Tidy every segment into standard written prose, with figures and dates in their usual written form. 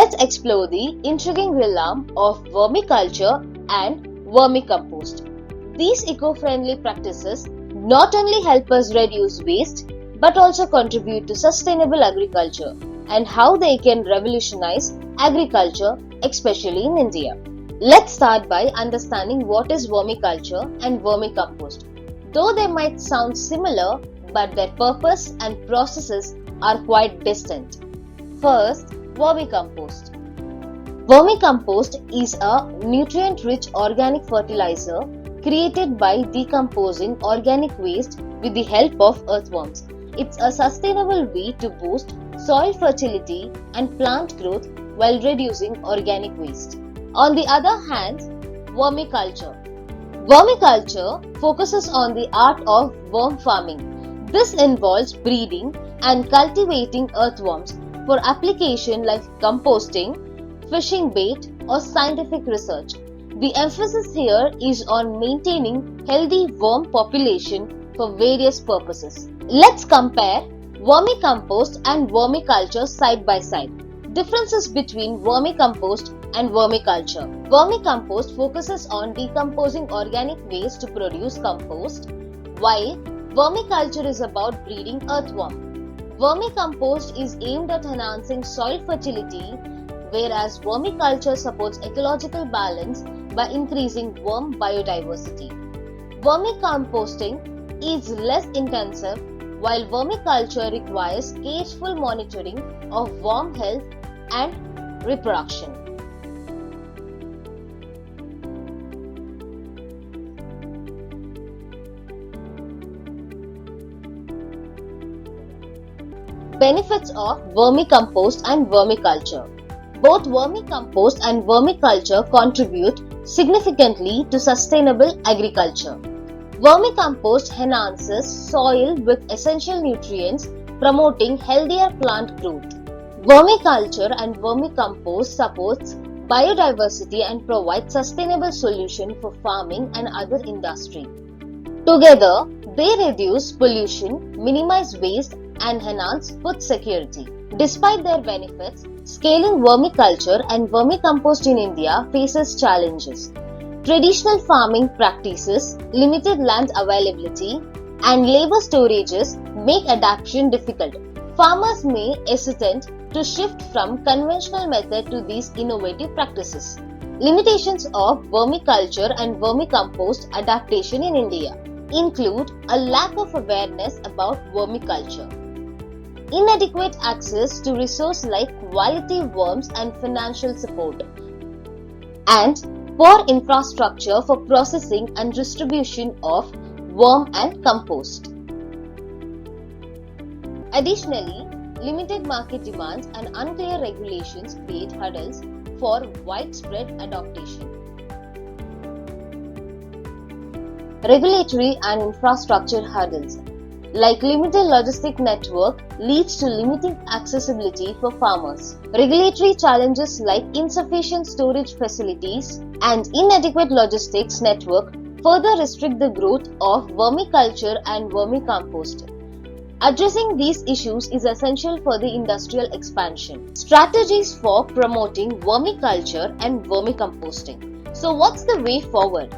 Let's explore the intriguing realm of vermiculture and vermicompost. These eco-friendly practices not only help us reduce waste but also contribute to sustainable agriculture and how they can revolutionize agriculture, especially in India. Let's start by understanding what is vermiculture and vermicompost. Though they might sound similar, but their purpose and processes are quite distant. First, vermicompost. Vermicompost is a nutrient-rich organic fertilizer created by decomposing organic waste with the help of earthworms. It's a sustainable way to boost soil fertility and plant growth while reducing organic waste. On the other hand, vermiculture. Vermiculture focuses on the art of worm farming. This involves breeding and cultivating earthworms for application like composting, fishing bait, or scientific research. The emphasis here is on maintaining healthy worm population for various purposes. Let's compare vermicompost and vermiculture side by side. Differences between vermicompost and vermiculture. Vermicompost focuses on decomposing organic waste to produce compost, while vermiculture is about breeding earthworm. Vermicompost is aimed at enhancing soil fertility, whereas vermiculture supports ecological balance by increasing worm biodiversity. Vermicomposting is less intensive, while vermiculture requires careful monitoring of worm health and reproduction. Benefits of vermicompost and vermiculture. Both vermicompost and vermiculture contribute significantly to sustainable agriculture. Vermicompost enhances soil with essential nutrients, promoting healthier plant growth. Vermiculture and vermicompost supports biodiversity and provides sustainable solution for farming and other industry. Together, they reduce pollution, minimize waste, and enhance food security. Despite their benefits, scaling vermiculture and vermicompost in India faces challenges. Traditional farming practices, limited land availability, and labor storages make adaptation difficult. Farmers may hesitate to shift from conventional method to these innovative practices. Limitations of vermiculture and vermicompost adaptation in India include a lack of awareness about vermiculture, inadequate access to resources like quality worms and financial support, and poor infrastructure for processing and distribution of worm and compost. Additionally, limited market demands and unclear regulations create hurdles for widespread adoption. Regulatory and infrastructure hurdles, like limited logistic network, leads to limited accessibility for farmers. Regulatory challenges like insufficient storage facilities and inadequate logistics network further restrict the growth of vermiculture and vermicompost. Addressing these issues is essential for the industrial expansion. Strategies for promoting vermiculture and vermicomposting. So what's the way forward?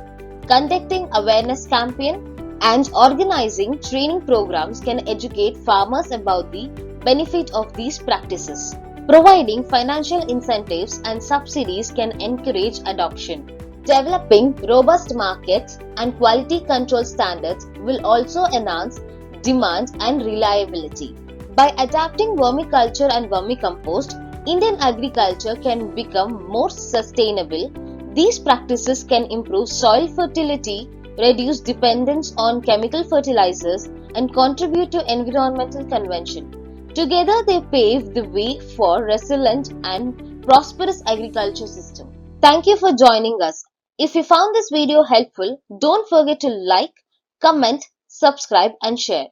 Conducting awareness campaign and organizing training programs can educate farmers about the benefit of these practices. Providing financial incentives and subsidies can encourage adoption. Developing robust markets and quality control standards will also enhance demand and reliability. By adapting vermiculture and vermicompost, Indian agriculture can become more sustainable. These practices can improve soil fertility, reduce dependence on chemical fertilizers, and contribute to environmental conservation. Together, they pave the way for resilient and prosperous agriculture system. Thank you for joining us. If you found this video helpful, don't forget to like, comment, subscribe, and share.